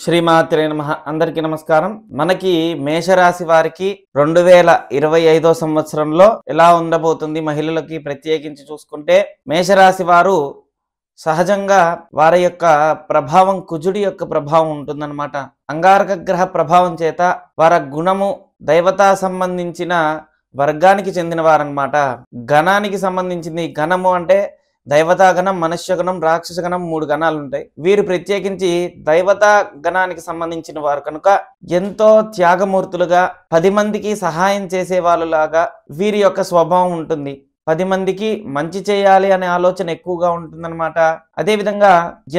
శ్రీమాత్రే నమః. అందరికీ నమస్కారం. మనకి మేషరాశి వారికి 2025 సంవత్సరంలో ఎలా ఉండబోతుంది మహిళలకి ప్రత్యేకించి చూసుకుంటే, మేషరాశి వారు సహజంగా వారి యొక్క ప్రభావం కుజుడి యొక్క ప్రభావం ఉంటుందన్నమాట. అంగారక గ్రహ ప్రభావం చేత వారి గుణము దైవతా సంబంధించిన వర్గానికి చెందిన వారన్నమాట. గణానికి సంబంధించింది. గణము అంటే దైవతా గణం, మనుష్య గణం, రాక్షస గణం, 3 గణాలు ఉంటాయి. వీరు ప్రత్యేకించి దైవతా గణానికి సంబంధించిన వారు కనుక ఎంతో త్యాగమూర్తులుగా 10 మందికి సహాయం చేసే వాళ్ళలాగా వీరి యొక్క స్వభావం ఉంటుంది. 10 మందికి మంచి చేయాలి అనే ఆలోచన ఎక్కువగా ఉంటుందన్నమాట. అదేవిధంగా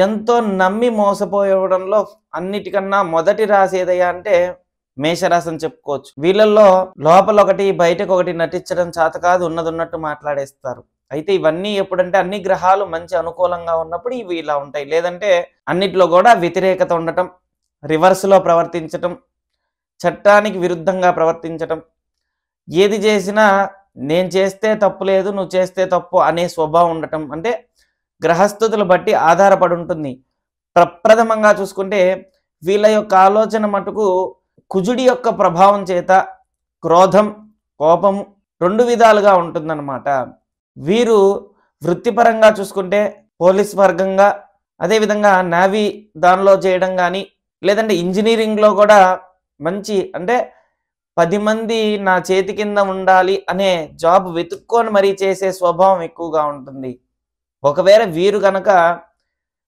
ఎంతో నమ్మి మోసపోవడంలో అన్నిటికన్నా మొదటి రాశి ఏదయ్యా అంటే మేషరాశి అని చెప్పుకోవచ్చు. వీళ్ళల్లో లోపల ఒకటి బయటకు ఒకటి నటించడం చేత కాదు, ఉన్నది ఉన్నట్టు మాట్లాడేస్తారు. అయితే ఇవన్నీ ఎప్పుడంటే అన్ని గ్రహాలు మంచి అనుకూలంగా ఉన్నప్పుడు ఇవి ఇలా ఉంటాయి. లేదంటే అన్నిట్లో కూడా వ్యతిరేకత ఉండటం, రివర్స్లో ప్రవర్తించటం, చట్టానికి విరుద్ధంగా ప్రవర్తించటం, ఏది చేసినా నేను చేస్తే తప్పు లేదు, నువ్వు చేస్తే తప్పు అనే స్వభావం ఉండటం, అంటే గ్రహస్థితులు బట్టి ఆధారపడి ఉంటుంది. ప్రప్రథమంగా చూసుకుంటే వీళ్ళ యొక్క ఆలోచన మటుకు కుజుడి యొక్క ప్రభావం చేత క్రోధం, కోపము 2 విధాలుగా ఉంటుందన్నమాట. వీరు వృత్తిపరంగా చూసుకుంటే పోలీస్ వర్గంగా, అదేవిధంగా నావీ దానిలో చేయడం కానీ, లేదంటే ఇంజనీరింగ్లో కూడా మంచి అంటే 10 మంది నా చేతి కింద ఉండాలి అనే జాబ్ వెతుక్కొని మరీ చేసే స్వభావం ఎక్కువగా ఉంటుంది. ఒకవేళ వీరు కనుక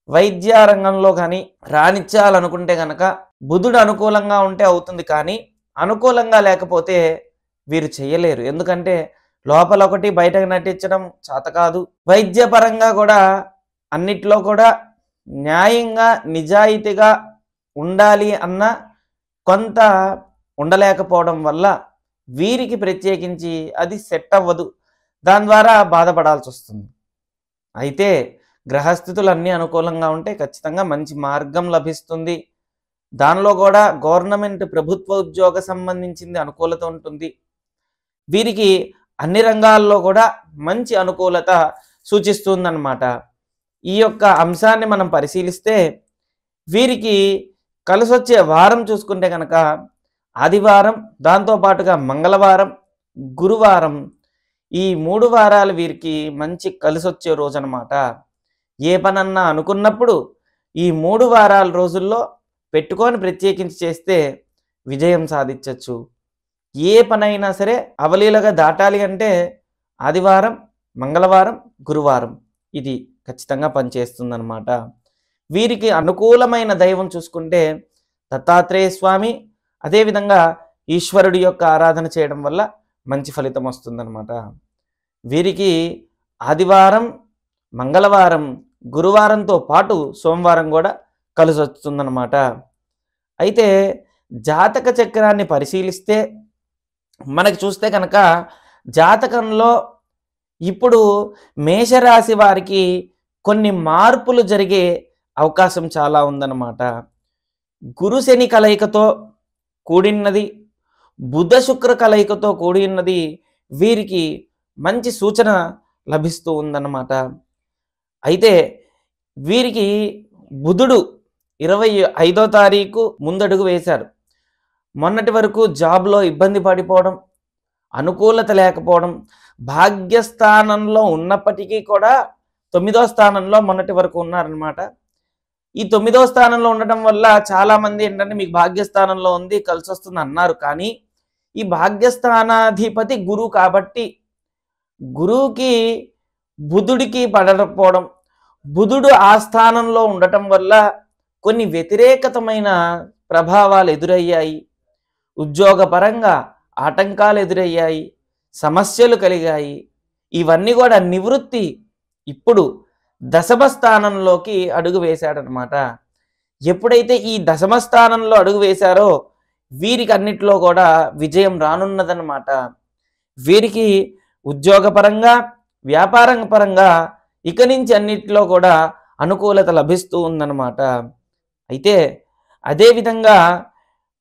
వైద్య రంగంలో కానీ రాణించాలనుకుంటే కనుక బుధుడు అనుకూలంగా ఉంటే అవుతుంది, కానీ అనుకూలంగా లేకపోతే వీరు చేయలేరు. ఎందుకంటే లోపల ఒకటి బయటకు నటించడం చేత కాదు. వైద్యపరంగా కూడా అన్నిట్లో కూడా న్యాయంగా నిజాయితీగా ఉండాలి అన్న కొంత ఉండలేకపోవడం వల్ల వీరికి ప్రత్యేకించి అది సెట్ అవ్వదు. దాని ద్వారా బాధపడాల్సి వస్తుంది. అయితే గ్రహస్థితులు అన్నీ అనుకూలంగా ఉంటే ఖచ్చితంగా మంచి మార్గం లభిస్తుంది. దానిలో కూడా గవర్నమెంట్ ప్రభుత్వ ఉద్యోగ సంబంధించింది అనుకూలత ఉంటుంది. వీరికి అన్ని రంగాల్లో కూడా మంచి అనుకూలత సూచిస్తుందన్నమాట. ఈ యొక్క అంశాన్ని మనం పరిశీలిస్తే వీరికి కలిసొచ్చే వారం చూసుకుంటే కనుక ఆదివారం, దాంతోపాటుగా మంగళవారం, గురువారం, ఈ 3 వారాలు వీరికి మంచి కలిసొచ్చే రోజు అన్నమాట. ఏ పనన్నా అనుకున్నప్పుడు ఈ 3 వారాల రోజుల్లో పెట్టుకొని ప్రత్యేకించి చేస్తే విజయం సాధించవచ్చు. ఏ పనైనా సరే అవలీలగా దాటాలి అంటే ఆదివారం, మంగళవారం, గురువారం ఇది ఖచ్చితంగా పనిచేస్తుందన్నమాట. వీరికి అనుకూలమైన దైవం చూసుకుంటే దత్తాత్రేయ స్వామి, అదేవిధంగా ఈశ్వరుడి యొక్క ఆరాధన చేయడం వల్ల మంచి ఫలితం వస్తుందన్నమాట. వీరికి ఆదివారం, మంగళవారం, గురువారంతో పాటు సోమవారం కూడా కలిసి వస్తుందన్నమాట. అయితే జాతక చక్రాన్ని పరిశీలిస్తే మనకి చూస్తే కనుక జాతకంలో ఇప్పుడు మేషరాశి వారికి కొన్ని మార్పులు జరిగే అవకాశం చాలా ఉందన్నమాట. గురు శని కలయికతో కూడినది, బుధ శుక్ర కలయికతో కూడినది వీరికి మంచి సూచన లభిస్తూ ఉందన్నమాట. అయితే వీరికి బుధుడు 25వ తారీఖు ముందడుగు వేశారు. మొన్నటి వరకు జాబ్లో ఇబ్బంది పడిపోవడం, అనుకూలత లేకపోవడం, భాగ్యస్థానంలో ఉన్నప్పటికీ కూడా 9వ స్థానంలో మొన్నటి వరకు ఉన్నారనమాట. ఈ 9వ స్థానంలో ఉండటం వల్ల చాలామంది ఏంటంటే మీకు భాగ్యస్థానంలో ఉంది కలిసి వస్తుంది అన్నారు. కానీ ఈ భాగ్యస్థానాధిపతి గురువు కాబట్టి గురువుకి బుధుడికి పడకపోవడం, బుధుడు ఆ స్థానంలో ఉండటం వల్ల కొన్ని వ్యతిరేకతమైన ప్రభావాలు ఎదురయ్యాయి. ఉద్యోగపరంగా ఆటంకాలు ఎదురయ్యాయి, సమస్యలు కలిగాయి. ఇవన్నీ కూడా నివృత్తి ఇప్పుడు దశమ స్థానంలోకి అడుగు వేశాడనమాట. ఎప్పుడైతే ఈ దశమ స్థానంలో అడుగు వేశారో వీరికి అన్నిట్లో కూడా విజయం రానున్నదన్నమాట. వీరికి ఉద్యోగపరంగా, వ్యాపారం పరంగా ఇక నుంచి అన్నిట్లో కూడా అనుకూలత లభిస్తూ ఉందన్నమాట. అయితే అదేవిధంగా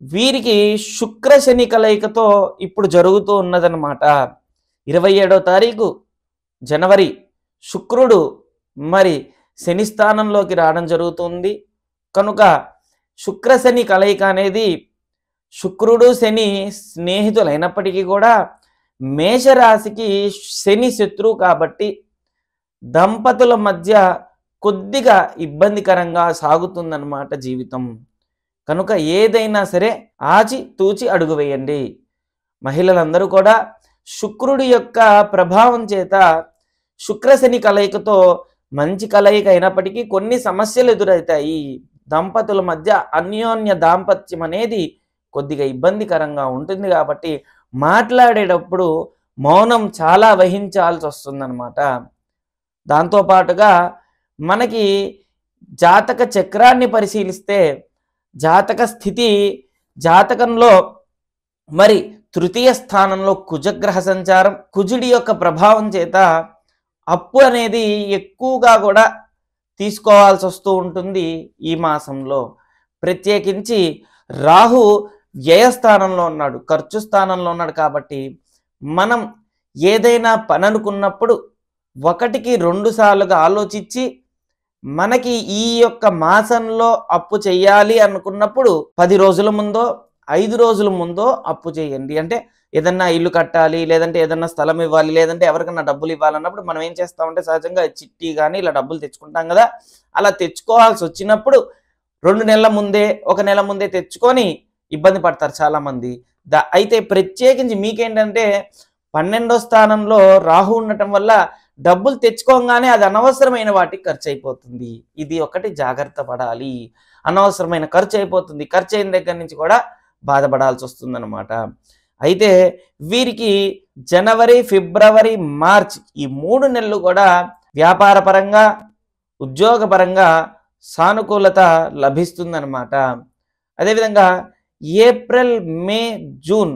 వీరికి శుక్ర శని కలయికతో ఇప్పుడు జరుగుతూ ఉన్నదన్నమాట. 27వ తారీఖు జనవరి శుక్రుడు మరి శని స్థానంలోకి రావడం జరుగుతుంది. కనుక శుక్ర శని కలయిక అనేది శుక్రుడు శని స్నేహితులైనప్పటికీ కూడా మేషరాశికి శని శత్రువు కాబట్టి దంపతుల మధ్య కొద్దిగా ఇబ్బందికరంగా సాగుతుందన్నమాట జీవితం. కనుక ఏదైనా సరే ఆచి తూచి అడుగు వేయండి. మహిళలందరూ కూడా శుక్రుడి యొక్క ప్రభావం చేత శుక్రశని కలయికతో మంచి కలయిక అయినప్పటికీ కొన్ని సమస్యలు ఎదురవుతాయి. దంపతుల మధ్య అన్యోన్య దాంపత్యం అనేది కొద్దిగా ఇబ్బందికరంగా ఉంటుంది కాబట్టి మాట్లాడేటప్పుడు మౌనం చాలా వహించాల్సి వస్తుందన్నమాట. దాంతోపాటుగా మనకి జాతక చక్రాన్ని పరిశీలిస్తే జాతక స్థితి జాతకంలో మరి తృతీయ స్థానంలో కుజగ్రహ సంచారం, కుజుడి యొక్క ప్రభావం చేత అప్పు అనేది ఎక్కువగా కూడా తీసుకోవాల్సి వస్తూ ఉంటుంది ఈ మాసంలో. ప్రత్యేకించి రాహు వ్యయస్థానంలో ఉన్నాడు, ఖర్చు స్థానంలో ఉన్నాడు కాబట్టి మనం ఏదైనా పని అనుకున్నప్పుడు ఒకటికి 2 సార్లుగా ఆలోచించి మనకి ఈ యొక్క మాసంలో అప్పు చేయాలి అనుకున్నప్పుడు 10 రోజుల ముందో 5 రోజుల ముందో అప్పు చేయండి. అంటే ఏదన్నా ఇల్లు కట్టాలి, లేదంటే ఏదన్నా స్థలం ఇవ్వాలి, లేదంటే ఎవరికన్నా డబ్బులు ఇవ్వాలన్నప్పుడు మనం ఏం చేస్తామంటే సహజంగా చిట్టి కానీ ఇలా డబ్బులు తెచ్చుకుంటాం కదా. అలా తెచ్చుకోవాల్సి వచ్చినప్పుడు 2 నెలల ముందే 1 నెల ముందే తెచ్చుకొని ఇబ్బంది పడతారు చాలామంది. అయితే ప్రత్యేకించి మీకేంటంటే 12వ స్థానంలో రాహు ఉండటం వల్ల డబ్బులు తెచ్చుకోగానే అది అనవసరమైన వాటికి ఖర్చు అయిపోతుంది. ఇది ఒకటి జాగ్రత్త పడాలి. అనవసరమైన ఖర్చు అయిపోతుంది. ఖర్చు అయిన దగ్గర నుంచి కూడా బాధపడాల్సి వస్తుందన్నమాట. అయితే వీరికి జనవరి, ఫిబ్రవరి, మార్చ్ ఈ 3 నెలలు కూడా వ్యాపారపరంగా ఉద్యోగపరంగా సానుకూలత లభిస్తుందన్నమాట. అదేవిధంగా ఏప్రిల్, మే, జూన్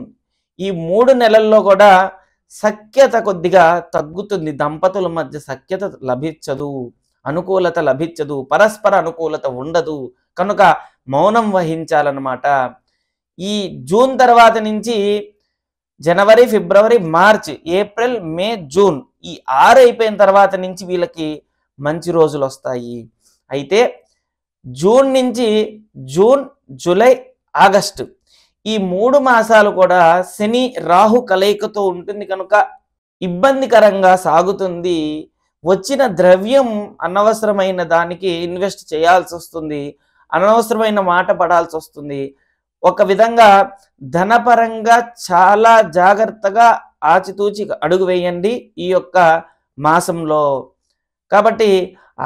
ఈ 3 నెలల్లో కూడా సఖ్యత కొద్దిగా తగ్గుతుంది. దంపతుల మధ్య సఖ్యత లభించదు, అనుకూలత లభించదు, పరస్పర అనుకూలత ఉండదు. కనుక మౌనం వహించాలన్నమాట. ఈ జూన్ తర్వాత నుంచి జనవరి, ఫిబ్రవరి, మార్చ్, ఏప్రిల్, మే, జూన్ ఈ 6 అయిపోయిన తర్వాత నుంచి వీళ్ళకి మంచి రోజులు వస్తాయి. అయితే జూన్ నుంచి జూన్, జూలై, ఆగస్టు ఈ 3 మాసాలు కూడా శని రాహు కలయికతో ఉంటుంది కనుక ఇబ్బందికరంగా సాగుతుంది. వచ్చిన ద్రవ్యం అనవసరమైన దానికి ఇన్వెస్ట్ చేయాల్సి వస్తుంది, అనవసరమైన మాట పడాల్సి వస్తుంది. ఒక విధంగా ధనపరంగా చాలా జాగ్రత్తగా ఆచితూచి అడుగు వేయండి ఈ యొక్క మాసంలో. కాబట్టి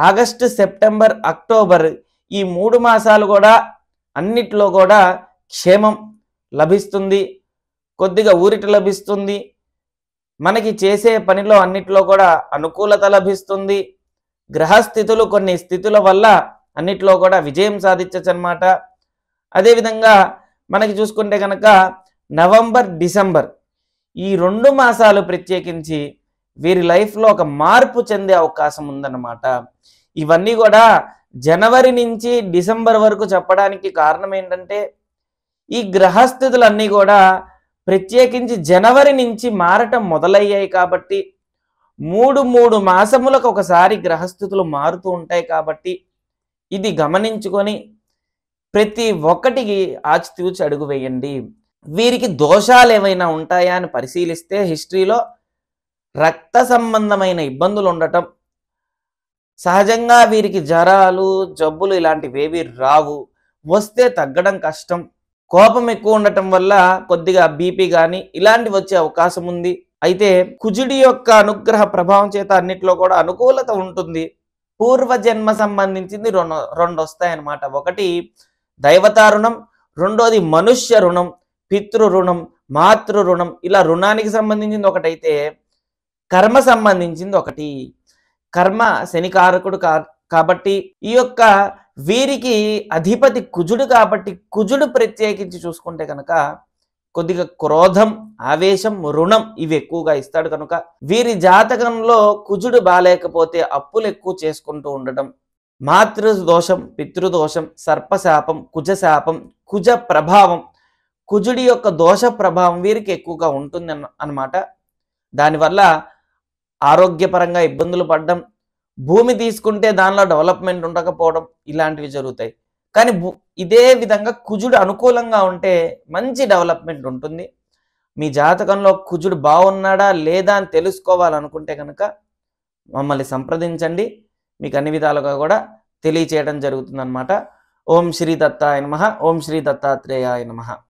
ఆగస్టు, సెప్టెంబర్, అక్టోబర్ ఈ 3 మాసాలు కూడా అన్నిట్లో కూడా క్షేమం లభిస్తుంది, కొద్దిగా ఊరిట లభిస్తుంది. మనకి చేసే పనిలో అన్నిట్లో కూడా అనుకూలత లభిస్తుంది. గ్రహస్థితులు కొన్ని స్థితుల వల్ల అన్నిట్లో కూడా విజయం సాధించచ్చు అన్నమాట. అదేవిధంగా మనకి చూసుకుంటే కనుక నవంబర్, డిసెంబర్ ఈ 2 మాసాలు ప్రత్యేకించి వీరి లైఫ్లో ఒక మార్పు చెందే అవకాశం ఉందన్నమాట. ఇవన్నీ కూడా జనవరి నుంచి డిసెంబర్ వరకు చెప్పడానికి కారణం ఏంటంటే ఈ గ్రహస్థితులన్నీ కూడా ప్రత్యేకించి జనవరి నుంచి మారటం మొదలయ్యాయి కాబట్టి 3 మాసములకు ఒకసారి గ్రహస్థితులు మారుతూ ఉంటాయి కాబట్టి ఇది గమనించుకొని ప్రతి ఒక్కటికి ఆచితూచి అడుగు వేయండి. వీరికి దోషాలు ఏమైనా ఉంటాయా అని పరిశీలిస్తే హిస్టరీలో రక్త సంబంధమైన ఇబ్బందులు ఉండటం, సహజంగా వీరికి జ్వరాలు, జబ్బులు ఇలాంటివేవి రావు, వస్తే తగ్గడం కష్టం. కోపం ఎక్కువ ఉండటం వల్ల కొద్దిగా బీపీ కానీ ఇలాంటివి వచ్చే అవకాశం ఉంది. అయితే కుజుడి యొక్క అనుగ్రహ ప్రభావం చేత అన్నిట్లో కూడా అనుకూలత ఉంటుంది. పూర్వజన్మ సంబంధించింది 2 వస్తాయన్నమాట. ఒకటి దైవతా రుణం, రెండోది మనుష్య రుణం, పితృ రుణం, మాతృ రుణం. ఇలా రుణానికి సంబంధించింది ఒకటైతే కర్మ సంబంధించింది ఒకటి. కర్మ శనికారకుడు కాబట్టి ఈ యొక్క వీరికి అధిపతి కుజుడు కాబట్టి కుజుడు ప్రత్యేకించి చూసుకుంటే కనుక కొద్దిగా క్రోధం, ఆవేశం, రుణం ఇవి ఎక్కువగా ఇస్తాడు. కనుక వీరి జాతకంలో కుజుడు బాలేకపోతే అప్పులు ఎక్కువ చేసుకుంటూ ఉండటం, మాతృదోషం, పితృదోషం, సర్పశాపం, కుజశాపం, కుజ ప్రభావం, కుజుడి యొక్క దోష ప్రభావం వీరికి ఎక్కువగా ఉంటుంది అన్నమాట. దానివల్ల ఆరోగ్యపరంగా ఇబ్బందులు పడడం, భూమి తీసుకుంటే దానిలో డెవలప్మెంట్ ఉండకపోవడం ఇలాంటివి జరుగుతాయి. కానీ ఇదే విధంగా కుజుడు అనుకూలంగా ఉంటే మంచి డెవలప్మెంట్ ఉంటుంది. మీ జాతకంలో కుజుడు బాగున్నాడా లేదా అని తెలుసుకోవాలనుకుంటే కనుక మమ్మల్ని సంప్రదించండి. మీకు అన్ని విధాలుగా కూడా తెలియచేయడం జరుగుతుందన్నమాట. ఓం శ్రీ దత్తాయ నమః. ఓం శ్రీ దత్తాత్రేయాయ నమః.